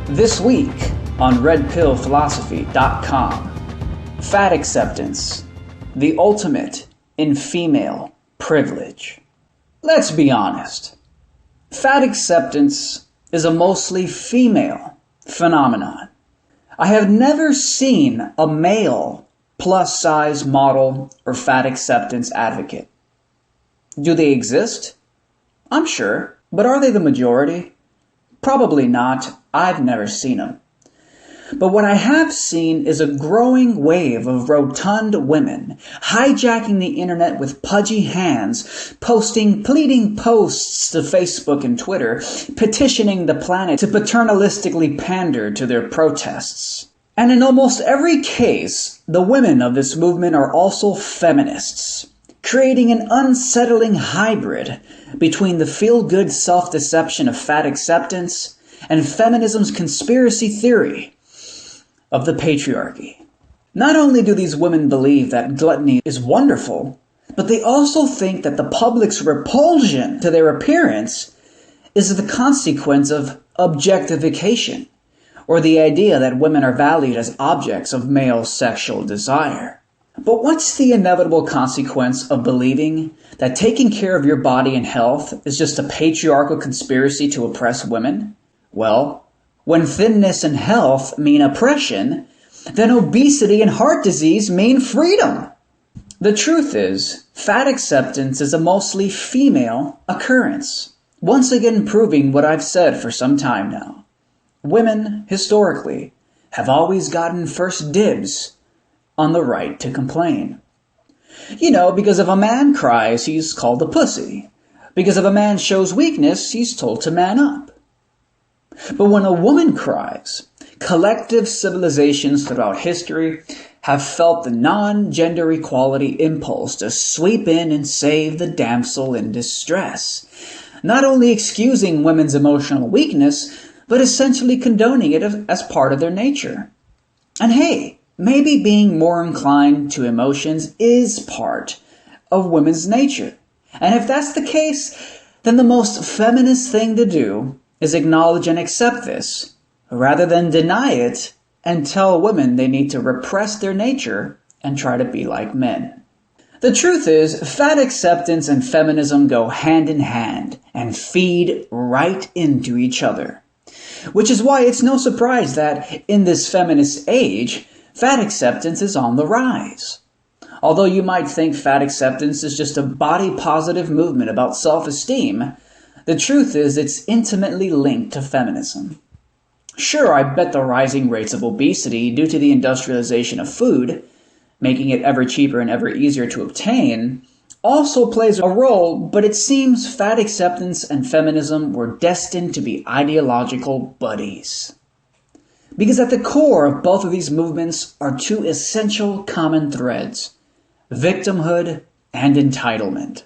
This week on RedPillPhilosophy.com, fat acceptance, the ultimate in female privilege. Let's be honest, fat acceptance is a mostly female phenomenon. I have never seen a male plus-size model or fat acceptance advocate. Do they exist? I'm sure, but are they the majority? Probably not. I've never seen them. But what I have seen is a growing wave of rotund women hijacking the internet with pudgy hands, posting pleading posts to Facebook and Twitter, petitioning the planet to paternalistically pander to their protests. And in almost every case, the women of this movement are also feminists, creating an unsettling hybrid between the feel-good self-deception of fat acceptance and feminism's conspiracy theory of the patriarchy. Not only do these women believe that gluttony is wonderful, but they also think that the public's repulsion to their appearance is the consequence of objectification, or the idea that women are valued as objects of male sexual desire. But what's the inevitable consequence of believing that taking care of your body and health is just a patriarchal conspiracy to oppress women? Well, when thinness and health mean oppression, then obesity and heart disease mean freedom. The truth is, fat acceptance is a mostly female occurrence, once again proving what I've said for some time now. Women, historically, have always gotten first dibs on the right to complain. Because if a man cries, he's called a pussy. Because if a man shows weakness, he's told to man up. But when a woman cries, collective civilizations throughout history have felt the non-gender equality impulse to sweep in and save the damsel in distress, not only excusing women's emotional weakness, but essentially condoning it as part of their nature. And hey, maybe being more inclined to emotions is part of women's nature. And if that's the case, then the most feminist thing to do is acknowledge and accept this, rather than deny it and tell women they need to repress their nature and try to be like men. The truth is, fat acceptance and feminism go hand in hand and feed right into each other. Which is why it's no surprise that in this feminist age, fat acceptance is on the rise. Although you might think fat acceptance is just a body-positive movement about self-esteem, the truth is it's intimately linked to feminism. Sure, I bet the rising rates of obesity due to the industrialization of food, making it ever cheaper and ever easier to obtain, also plays a role, but it seems fat acceptance and feminism were destined to be ideological buddies. Because at the core of both of these movements are two essential common threads: victimhood and entitlement.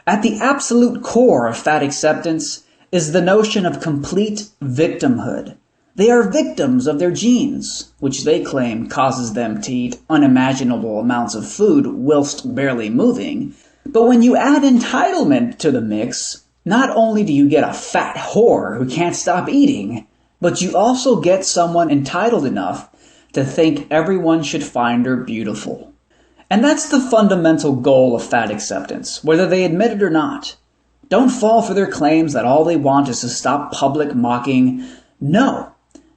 At the absolute core of fat acceptance is the notion of complete victimhood. They are victims of their genes, which they claim causes them to eat unimaginable amounts of food whilst barely moving. But when you add entitlement to the mix, not only do you get a fat whore who can't stop eating, but you also get someone entitled enough to think everyone should find her beautiful. And that's the fundamental goal of fat acceptance, whether they admit it or not. Don't fall for their claims that all they want is to stop public mocking. No,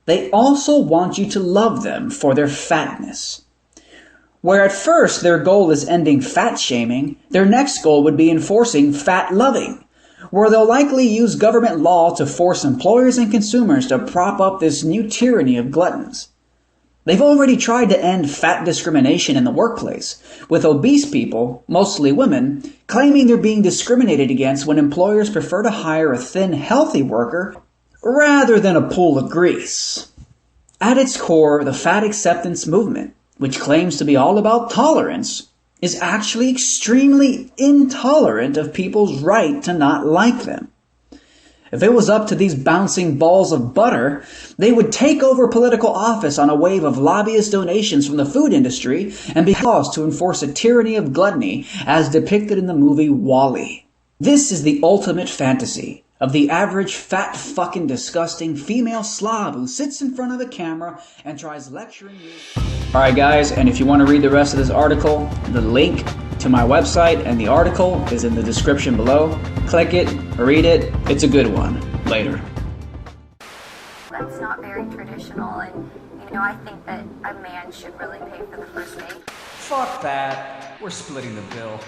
they also want you to love them for their fatness. Where at first their goal is ending fat shaming, their next goal would be enforcing fat loving, where they'll likely use government law to force employers and consumers to prop up this new tyranny of gluttons. They've already tried to end fat discrimination in the workplace, with obese people, mostly women, claiming they're being discriminated against when employers prefer to hire a thin, healthy worker rather than a pool of grease. At its core, the fat acceptance movement, which claims to be all about tolerance, is actually extremely intolerant of people's right to not like them. If it was up to these bouncing balls of butter, they would take over political office on a wave of lobbyist donations from the food industry and be caused to enforce a tyranny of gluttony as depicted in the movie WALL-E. This is the ultimate fantasy of the average fat fucking disgusting female slob who sits in front of the camera and tries lecturing you. Alright guys, and if you want to read the rest of this article, the link to my website and the article is in the description below. Click it, read it, it's a good one. Later. That's not very traditional, and I think that a man should really pay for the first date. Fuck that. We're splitting the bill.